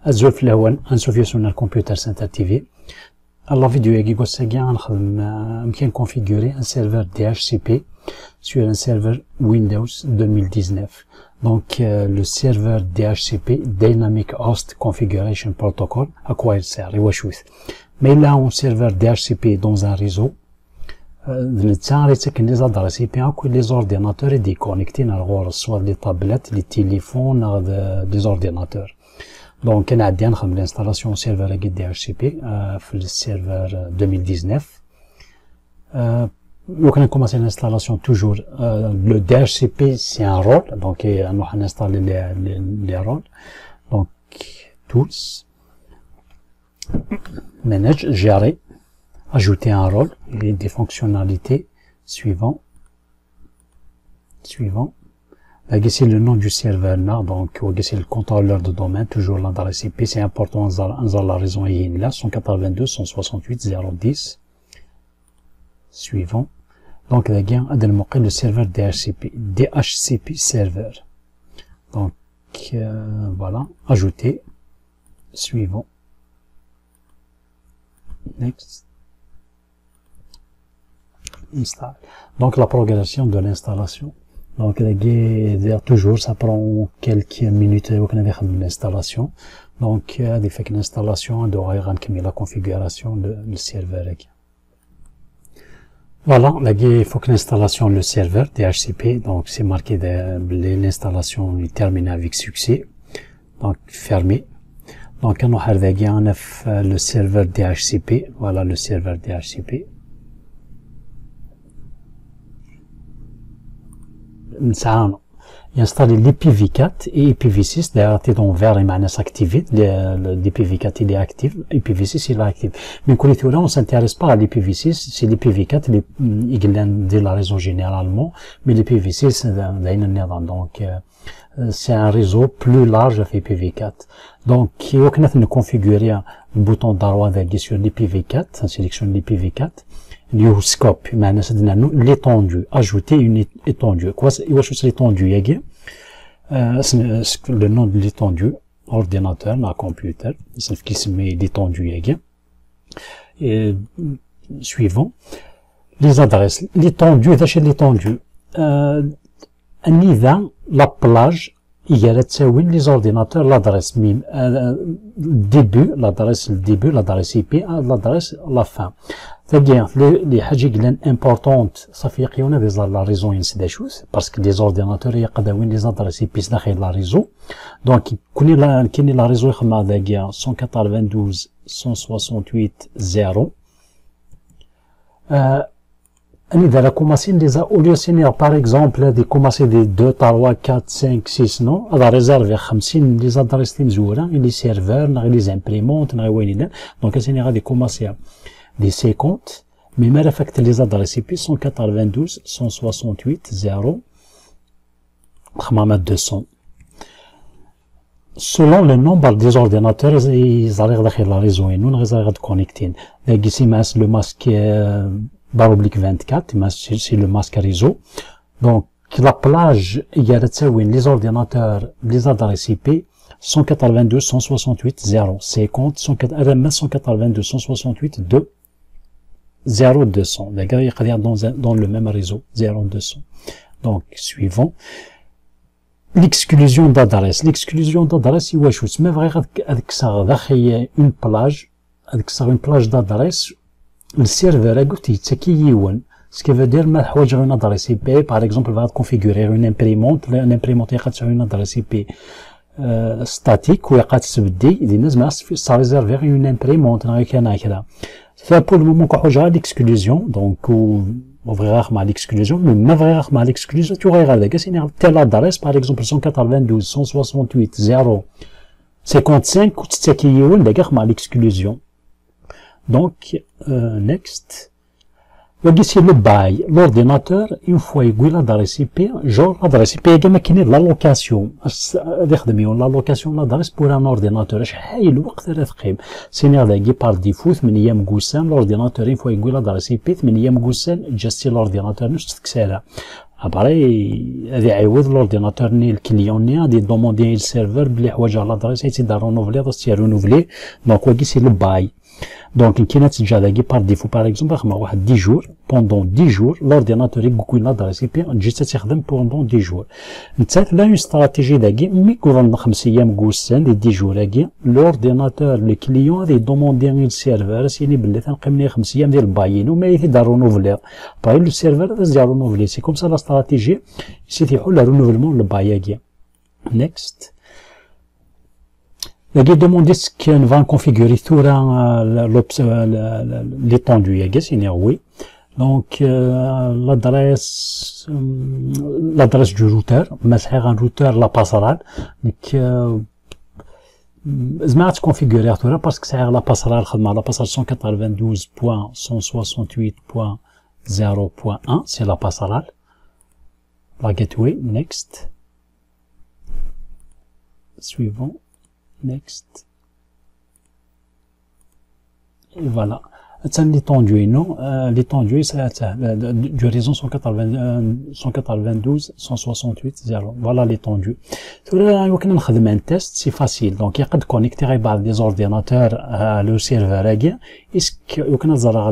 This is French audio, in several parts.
azul في الهوان انسوفيو سون الكمبيوتر سنتر تي في. La vidéo est on configurer un serveur DHCP sur un serveur Windows 2019. Donc le serveur DHCP Dynamic Host Configuration Protocol, à quoi il sert? Mais là un serveur DHCP dans un réseau, les adresses IP les ordinateurs et déconnectés soit les tablettes, les téléphones, des ordinateurs. Donc, on a bien l'installation serveur DHCP le serveur 2019. On a commencé l'installation toujours. Le DHCP, c'est un rôle. Donc, on va installer les rôles. Donc, Tools, Manage, Gérer, ajouter un rôle et des fonctionnalités suivant. Ici le nom du serveur là, donc ici le contrôleur de domaine, toujours l'adresse IP, c'est important, la raison est là, 192.168.0.10. Suivant. Donc le serveur DHCP serveur. Donc voilà, ajouter. Suivant. Next. Install. Donc la progression de l'installation. Donc, toujours, ça prend quelques minutes pour l'installation. Donc, il fait une installation, on doit la configuration du serveur. Voilà, il faut que l'installation le serveur DHCP, donc c'est marqué l'installation est terminée avec succès. Donc, fermé. Donc, on a le serveur DHCP. Voilà le serveur DHCP. Il installe l'IPv4 et IPv6 d'ailleurs dans vert et maintenant activé. L'IPv4 il est actif, IPv6 il est actif. Mais quand on ne s'intéresse pas à l'IPv6, c'est l'IPv4 il est la réseau généralement, mais l'IPv6 c'est donc c'est un réseau plus large avec IPv4. Donc on peut configurer un bouton droit sur l'IPv4, on sélectionne l'IPv4. Scope, l'étendue, ajouter une étendue. Quoi, c'est l'étendue, le nom de l'étendue, ordinateur, la computer, c'est qui se met l'étendue, et suivant, les adresses, l'étendue, d'achat l'étendue, la plage, il y a les ordinateurs, l'adresse MIM, début, l'adresse IP, l'adresse la fin. C'est-à-dire, les حاجة importantes, ça fait qu'on a la raison c'est des choses, parce que les ordinateurs, il y a les adresses IP dans la réseau. Donc, qu'on est la réseau, 192.168.0. On a commencé au lieu de par exemple, de commencer des 2, 3, 4, 5, 6, non, on a réservé 50 les adresses les serveurs, les imprimantes, donc, on a de commencer des 50, mais mal affecté les adresses IP 192.168.0, 200. Selon le nombre des ordinateurs, ils arrivent dans la réseau et nous, on arrive à connecter. Ici, le masque, barre oblique 24, c'est le masque réseau. Donc, la plage, il y a les ordinateurs, les adresses IP, 192.168.0, 50, 192.168.2, 0200. Les gars, il y a dans le même réseau, 0200. Donc, suivant. L'exclusion d'adresse. L'exclusion d'adresse, il y a mais vrai, avec ça, il y a une plage d'adresse. Le serveur, c'est qui y est. Ce qui veut dire, une adresse IP, par exemple, va configurer une imprimante, il y a une adresse IP, statique, ou il y a ça réserve une imprimante, c'est pour le moment qu'on a l'exclusion, donc on verra l'exclusion, mais on verra l'exclusion, tu regardes, telle adresse, par exemple 192.168.0.55, c'est qui est l'exclusion. Donc, next. Ici le bail, l'ordinateur, une fois il l'adresse IP, genre l'adresse IP est l'allocation. L'allocation l'adresse pour un ordinateur. C'est par défaut, l'ordinateur, une fois il l'adresse IP, l'ordinateur, juste l'ordinateur, ابري هذا يعوض لورديناتور ني الكليون ني غادي دوموندي السيرفر بلي حوايج على لادريس يتيدا رونوفلي غادي رونوفلي دونك واكي سي لو باي دونك كاينه تسجل هذاكي بار ديفو باغ اكزومبل خدمه واحد 10 جور بوندون 10 جور لورديناتور يكون لادريس اي بي تجي تخدم بوندون 10 جور انت لا اون استراتيجي داكي مي كون 5 ايام كوسان دي 10 جور هاكي لورديناتور لو كليون غادي دوموندي السيرفر سيني بلي تنقيم لي 5 ايام ديال البايين وما يتيدا رونوفلي باغي لو سيرفر غادي رونوفلي سي كوم سا لا استراتيجي سي تيحول لا رونوفلمون الباياكي نيكست La guide demande ce qu'on va configurer tout l'étendue, c'est oui. Donc l'adresse du routeur, mais c'est un routeur la passerelle. Donc je vais configurer tout ça parce que c'est la passerelle 192.168.0.1, c'est la passerelle. La gateway, next. Suivant. Next. Et voilà. C'est l'étendue, non? L'étendue, c'est du réseau 192.168.0. Voilà l'étendue. Tout là, on peut faire un test, c'est facile. Donc, il y a de connecter avec des ordinateurs à le serveur. Est-ce qu'on peut faire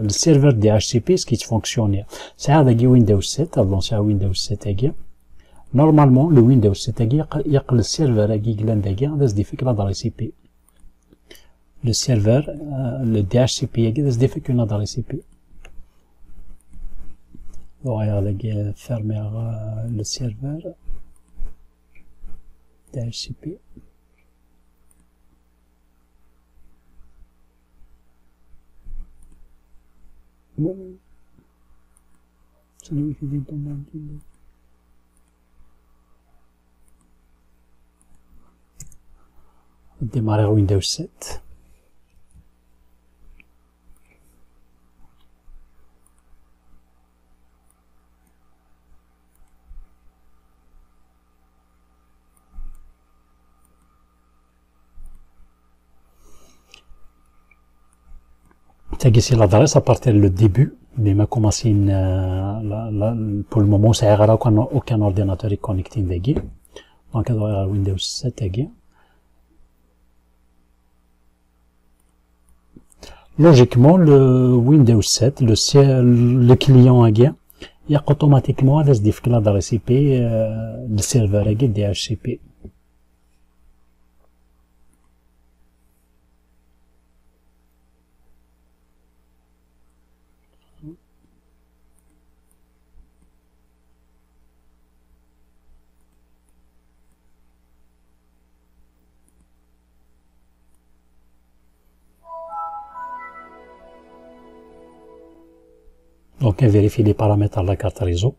le serveur DHCP, ce qui fonctionne? C'est avec Windows 7, donc c'est Windows 7. Normalement, le Windows 7 il y a le serveur qui est l'adresse IP. Le serveur, le DHCP, il y a l'adresse IP. On va fermer le serveur DHCP. Bon. Ça nous fait des demandes. Démarrer Windows 7. C'est l'adresse à partir du début, mais ma commencé pour le moment, ça n'aura aucun ordinateur connecté dessus. Donc, on va Windows 7 dessus. Logiquement, le Windows 7, le client il y a automatiquement l'adresse IP, le serveur DHCP. Donc, on vérifie les paramètres de la carte réseau.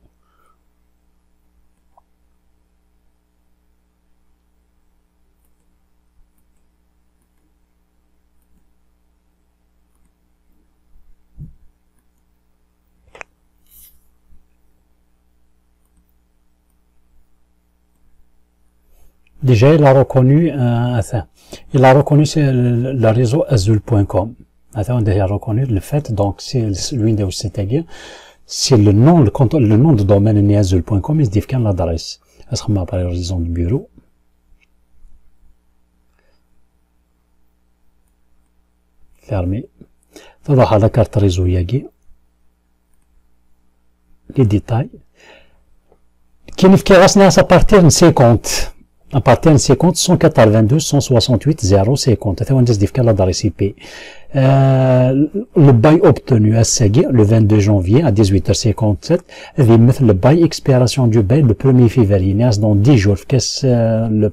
Déjà, il a reconnu le réseau azul.com. On a reconnu le fait, donc c'est Windows 7 c'est le nom de domaine azul.com, il se dit qu'il y a l'adresse. Est-ce qu'on m'a parlé de réseau de bureau? Fermé. Alors, à la carte réseau, les détails. Qui nous fait à partir de 50. À partir de 50, 192.168.0.50. C'est on dit qu'il y a l'adresse IP. Le bail obtenu à Segui le 22 janvier à 18h57, le bail expiration du bail le 1er février, dans 10 jours,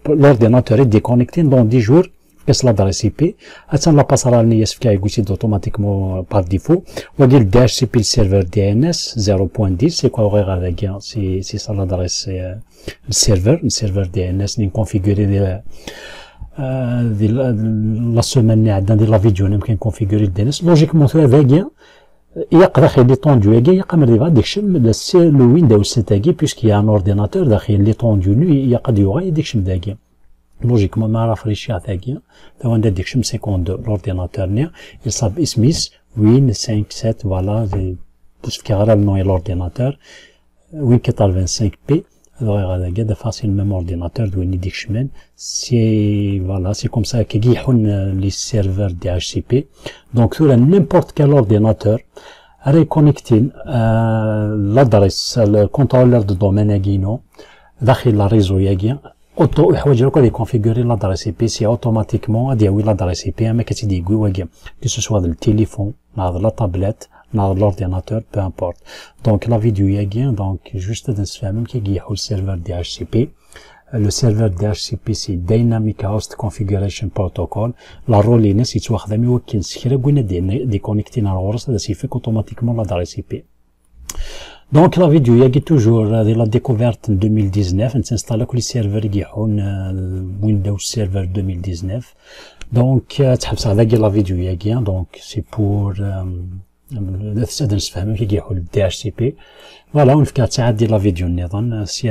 l'ordinateur est déconnecté dans 10 jours, qu'est-ce l'adresse IP, la passera automatiquement par défaut, on dit le DHCP le serveur DNS 0.10, c'est quoi horaire avec, c'est ça l'adresse, le serveur DNS, n'est configuré la semaine dans la vidéo يمكن configurer le DNS logiquement tu avais يقدر يخلي l'étendue يقدر يدخل le Windows 7 puisqu'il y a un ordinateur داخل l'étendue يقدر يدخل داكي logiquement ما عرف ريشي عتاكي تو عندك ديكشم 52 l'ordinateur نيا يصاب اسميس Win 57 voilà بوش كي غير النوع l'ordinateur Win85p. Alors, regarde facile même ordinateur de Winidixman. C'est, voilà, c'est comme ça qu'ils ont les serveurs DHCP. Donc, sur n'importe quel ordinateur, reconnecter, l'adresse, le contrôleur de domaine Agino, داخل la réseau Yagien, auto, il configurer l'adresse IP, c'est automatiquement, à dire oui, l'adresse IP, mais qu'est-ce qu'il dit, que ce soit le téléphone, la tablette, l'ordinateur, peu importe. Donc, la vidéo Yagien, donc, juste dans ce même qui est le serveur DHCP. Le serveur DHCP, c'est Dynamic Host Configuration Protocol. La rôle est, si tu as déconnecté dans l'ordre, ça fait automatiquement l'adresse IP. Donc, la vidéo, il y a toujours la découverte en 2019. On s'installe les serveurs qui ont Windows Server 2019. Donc, tu as la vidéo, donc, c'est pour, le DHCP. Voilà, on fait la vidéo, si